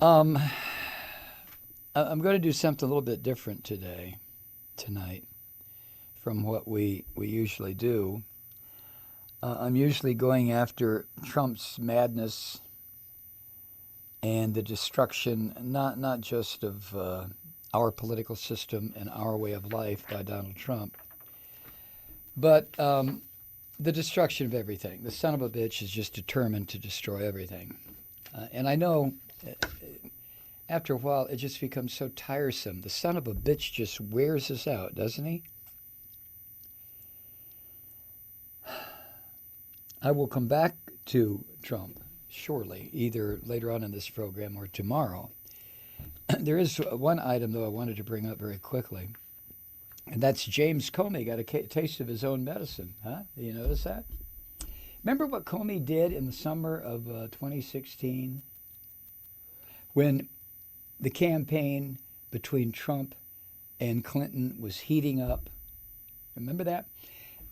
Um, I'm going to do something a little bit different tonight, from what we usually do. I'm usually going after Trump's madness and the destruction, not just of our political system and our way of life by Donald Trump, but the destruction of everything. The son of a bitch is just determined to destroy everything. And I know after a while it just becomes so tiresome. The son of a bitch just wears us out, doesn't he? I will come back to Trump surely, either later on in this program or tomorrow. There is one item, though, I wanted to bring up very quickly, and that's James Comey got a taste of his own medicine. Huh? Did you notice that? Remember what Comey did in the summer of 2016 when the campaign between Trump and Clinton was heating up? Remember that?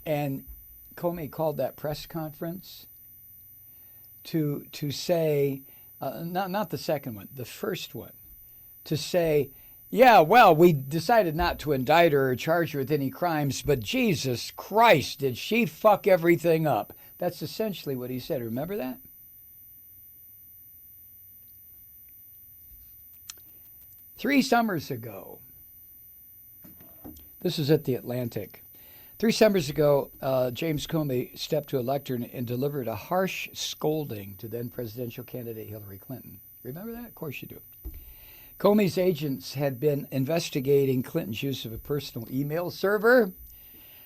And Comey called that press conference to say, not the second one, the first one, to say, yeah, well, we decided not to indict her or charge her with any crimes, but Jesus Christ, did she fuck everything up? That's essentially what he said. Remember that? Three summers ago, this is at the Atlantic. 3 summers ago, James Comey stepped to a lectern and delivered a harsh scolding to then presidential candidate Hillary Clinton. Remember that? Of course you do. Comey's agents had been investigating Clinton's use of a personal email server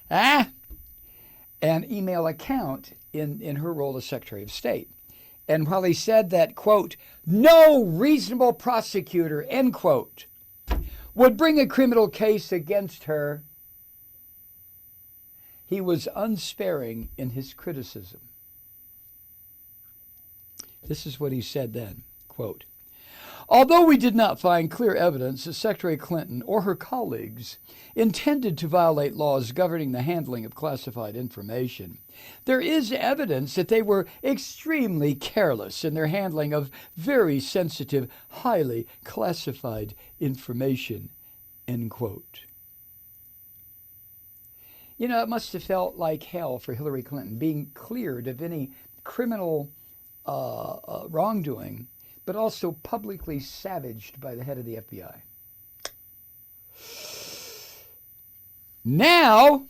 an email account in her role as Secretary of State. And while he said that, quote, no reasonable prosecutor, end quote, would bring a criminal case against her, he was unsparing in his criticism. This is what he said then, quote, although we did not find clear evidence that Secretary Clinton or her colleagues intended to violate laws governing the handling of classified information, there is evidence that they were extremely careless in their handling of very sensitive, highly classified information, end quote. You know, it must have felt like hell for Hillary Clinton being cleared of any criminal wrongdoing, but also publicly savaged by the head of the FBI. Now,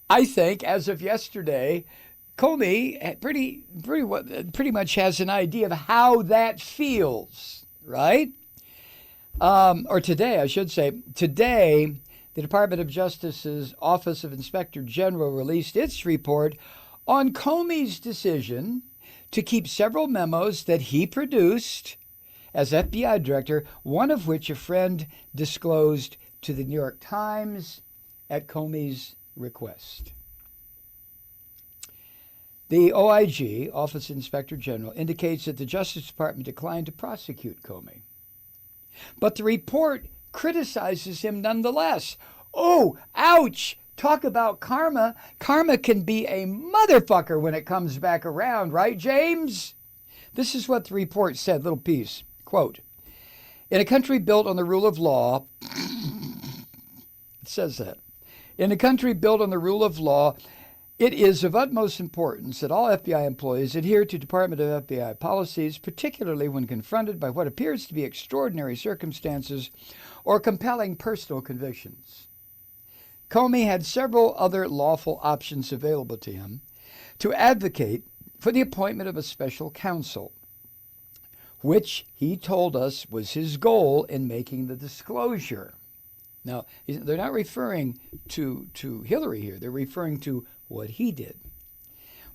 I think, as of yesterday, Comey pretty much has an idea of how that feels, right? Or today, I should say. Today, the Department of Justice's Office of Inspector General released its report on Comey's decision to keep several memos that he produced as FBI director, one of which a friend disclosed to the New York Times at Comey's request. The OIG, Office of Inspector General, indicates that the Justice Department declined to prosecute Comey. But the report criticizes him nonetheless. Oh, ouch! Talk about karma. Karma can be a motherfucker when it comes back around, right, James? This is what the report said, little piece. Quote, in a country built on the rule of law, it says that, in a country built on the rule of law, it is of utmost importance that all FBI employees adhere to Department of FBI policies, particularly when confronted by what appears to be extraordinary circumstances or compelling personal convictions. Comey had several other lawful options available to him to advocate for the appointment of a special counsel, which he told us was his goal in making the disclosure. Now, they're not referring to Hillary here. They're referring to what he did.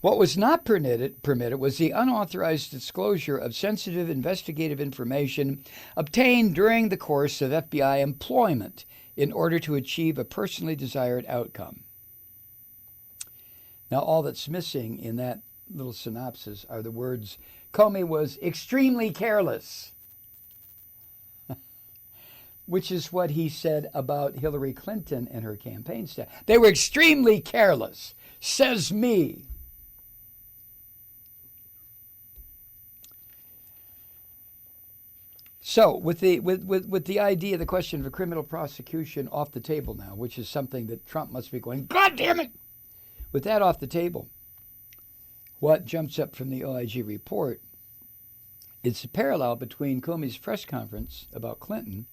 What was not permitted was the unauthorized disclosure of sensitive investigative information obtained during the course of FBI employment in order to achieve a personally desired outcome. Now, all that's missing in that little synopsis are the words, Comey was extremely careless, which is what he said about Hillary Clinton and her campaign staff. They were extremely careless, says me. So with the idea, the question of a criminal prosecution off the table now, which is something that Trump must be going, God damn it! With that off the table, what jumps up from the OIG report is a parallel between Comey's press conference about Clinton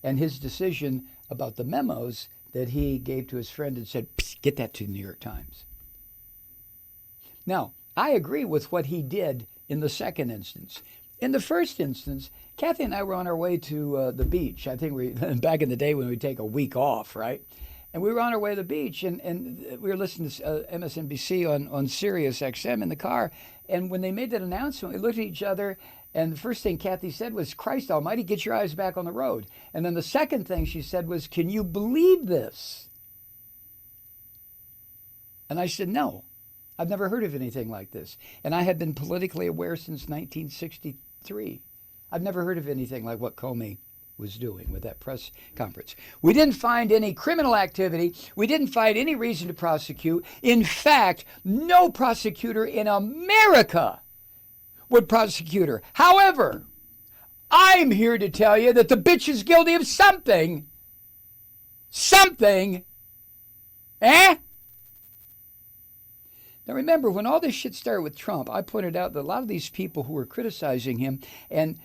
and his decision about the memos that he gave to his friend and said, get that to the New York Times. Now, I agree with what he did in the second instance. In the first instance, Kathy and I were on our way to the beach. I think we back in the day when we take a week off, right? And we were on our way to the beach, and we were listening to MSNBC on Sirius XM in the car. And when they made that announcement, we looked at each other, and the first thing Kathy said was, Christ almighty, get your eyes back on the road. And then the second thing she said was, can you believe this? And I said, no, I've never heard of anything like this. And I had been politically aware since 1963. I've never heard of anything like what Comey was doing with that press conference. We didn't find any criminal activity. We didn't find any reason to prosecute. In fact, no prosecutor in America would prosecute her. However, I'm here to tell you that the bitch is guilty of something. Something. Eh? Now remember, when all this shit started with Trump, I pointed out that a lot of these people who were criticizing him and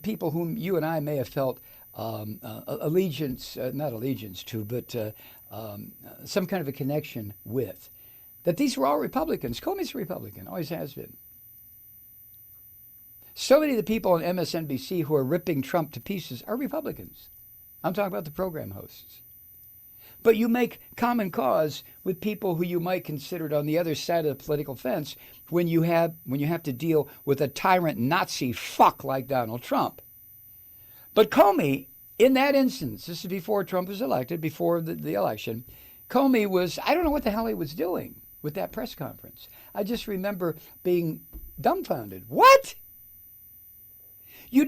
people whom you and I may have felt allegiance, not allegiance to, but some kind of a connection with, that these were all Republicans. Comey's a Republican, always has been. So many of the people on MSNBC who are ripping Trump to pieces are Republicans. I'm talking about the program hosts. But you make common cause with people who you might consider on the other side of the political fence when you have to deal with a tyrant Nazi fuck like Donald Trump. But Comey, in that instance, this is before Trump was elected, before the election, Comey was, I don't know what the hell he was doing with that press conference. I just remember being dumbfounded. What? You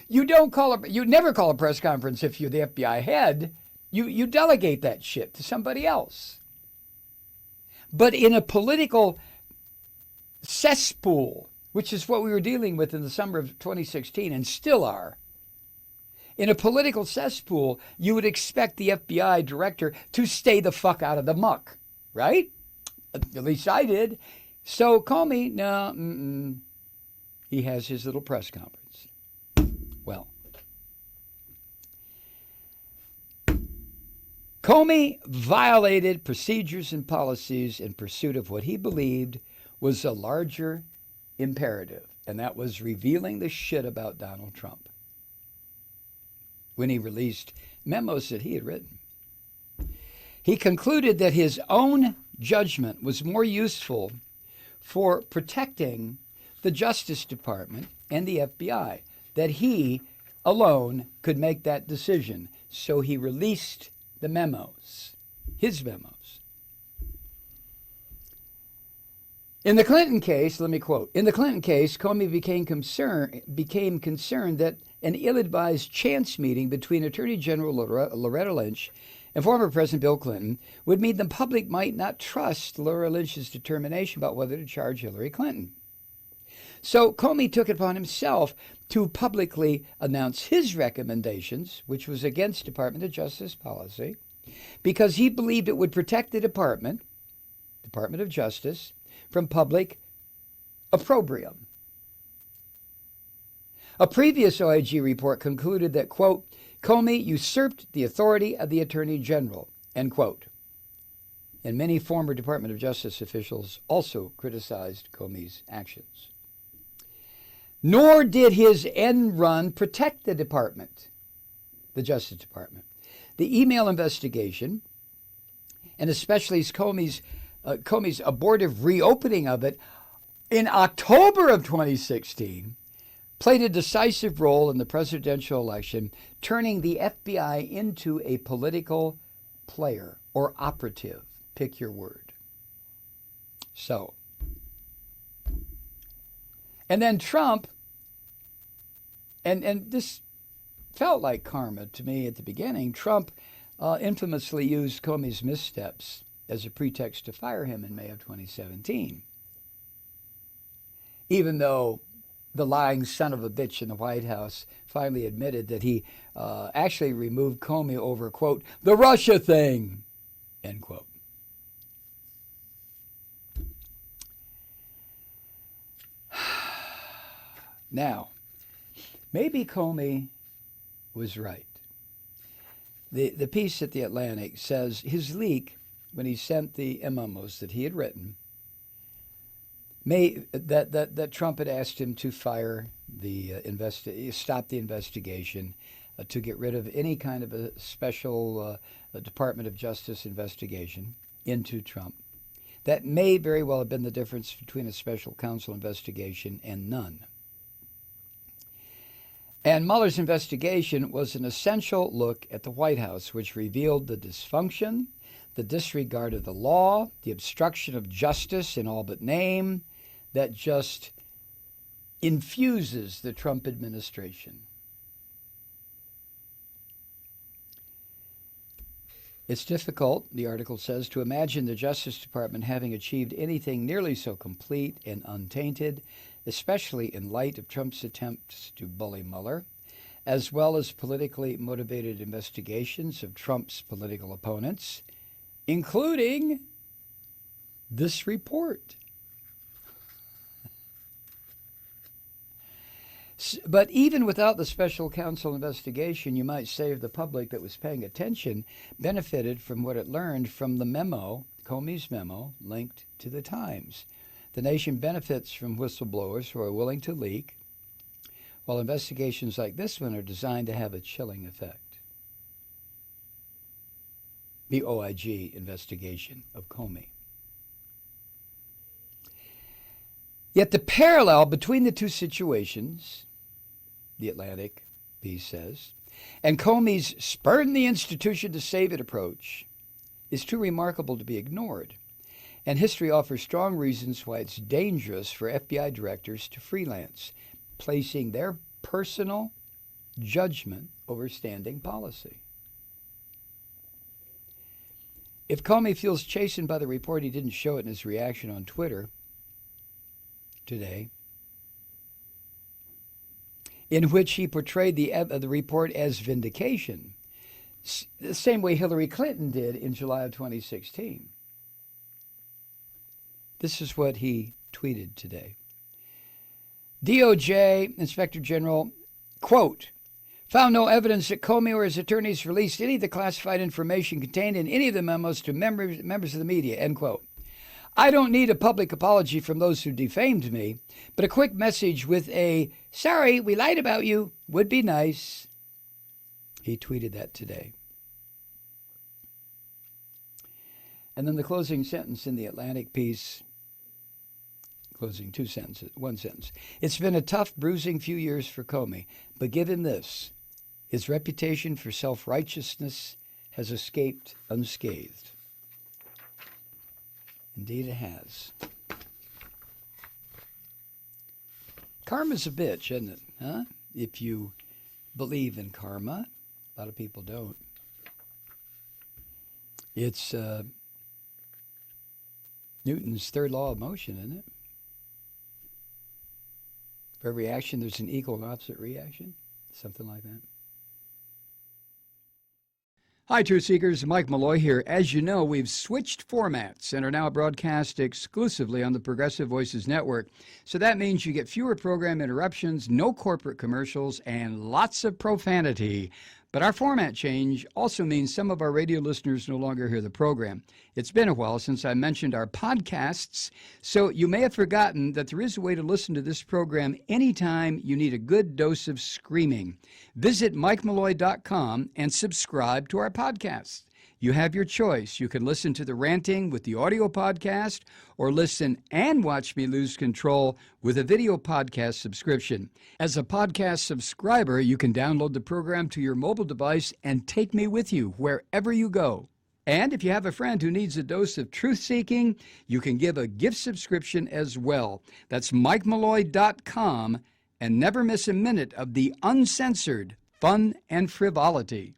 never call a press conference if you're the FBI head. You delegate that shit to somebody else. But in a political cesspool, which is what we were dealing with in the summer of 2016 and still are, in a political cesspool, you would expect the FBI director to stay the fuck out of the muck, right? At least I did. So Comey, no, he has his little press conference. Well, Comey violated procedures and policies in pursuit of what he believed was a larger imperative, and that was revealing the shit about Donald Trump when he released memos that he had written. He concluded that his own judgment was more useful for protecting the Justice Department and the FBI, that he alone could make that decision. So he released the memos, his memos. In the Clinton case, let me quote, in the Clinton case, Comey became concerned that an ill-advised chance meeting between Attorney General Loretta Lynch and former President Bill Clinton would mean the public might not trust Loretta Lynch's determination about whether to charge Hillary Clinton. So Comey took it upon himself to publicly announce his recommendations, which was against Department of Justice policy, because he believed it would protect the Department of Justice, from public opprobrium. A previous OIG report concluded that, quote, Comey usurped the authority of the Attorney General, end quote. And many former Department of Justice officials also criticized Comey's actions. Nor did his end run protect the department, the Justice Department. The email investigation, and especially Comey's abortive reopening of it in October of 2016, played a decisive role in the presidential election, turning the FBI into a political player or operative, pick your word. So, and then Trump, and this felt like karma to me at the beginning, Trump infamously used Comey's missteps as a pretext to fire him in May of 2017. Even though the lying son of a bitch in the White House finally admitted that he actually removed Comey over, quote, the Russia thing, end quote. Now, maybe Comey was right. The piece at The Atlantic says his leak, when he sent the memos that he had written, that Trump had asked him to fire stop the investigation, to get rid of any kind of a special Department of Justice investigation into Trump. That may very well have been the difference between a special counsel investigation and none. And Mueller's investigation was an essential look at the White House, which revealed the dysfunction, the disregard of the law, the obstruction of justice in all but name, that just infuses the Trump administration. It's difficult, the article says, to imagine the Justice Department having achieved anything nearly so complete and untainted, especially in light of Trump's attempts to bully Mueller, as well as politically motivated investigations of Trump's political opponents, including this report. But even without the special counsel investigation, you might say the public that was paying attention benefited from what it learned from the memo, Comey's memo, linked to the Times. The nation benefits from whistleblowers who are willing to leak, while investigations like this one are designed to have a chilling effect. The OIG investigation of Comey. Yet the parallel between the two situations, the Atlantic piece says, and Comey's spurn the institution to save it approach is too remarkable to be ignored. And history offers strong reasons why it's dangerous for FBI directors to freelance, placing their personal judgment over standing policy. If Comey feels chastened by the report, he didn't show it in his reaction on Twitter today, in which he portrayed the report as vindication, the same way Hillary Clinton did in July of 2016. This is what he tweeted today. DOJ Inspector General, quote, found no evidence that Comey or his attorneys released any of the classified information contained in any of the memos to members of the media, end quote. I don't need a public apology from those who defamed me, but a quick message with a, sorry, we lied about you, would be nice. He tweeted that today. And then the closing sentence in the Atlantic piece, closing one sentence. It's been a tough, bruising few years for Comey, but given this, his reputation for self-righteousness has escaped unscathed. Indeed it has. Karma's a bitch, isn't it? Huh? If you believe in karma. A lot of people don't. It's Newton's third law of motion, isn't it? For every action, there's an equal and opposite reaction. Something like that. Hi, Truth Seekers. Mike Malloy here. As you know, we've switched formats and are now broadcast exclusively on the Progressive Voices Network. So that means you get fewer program interruptions, no corporate commercials, and lots of profanity. But our format change also means some of our radio listeners no longer hear the program. It's been a while since I mentioned our podcasts, so you may have forgotten that there is a way to listen to this program anytime you need a good dose of screaming. Visit MikeMalloy.com and subscribe to our podcasts. You have your choice. You can listen to The Ranting with the audio podcast or listen and watch me lose control with a video podcast subscription. As a podcast subscriber, you can download the program to your mobile device and take me with you wherever you go. And if you have a friend who needs a dose of truth-seeking, you can give a gift subscription as well. That's MikeMalloy.com, and never miss a minute of the uncensored fun and frivolity.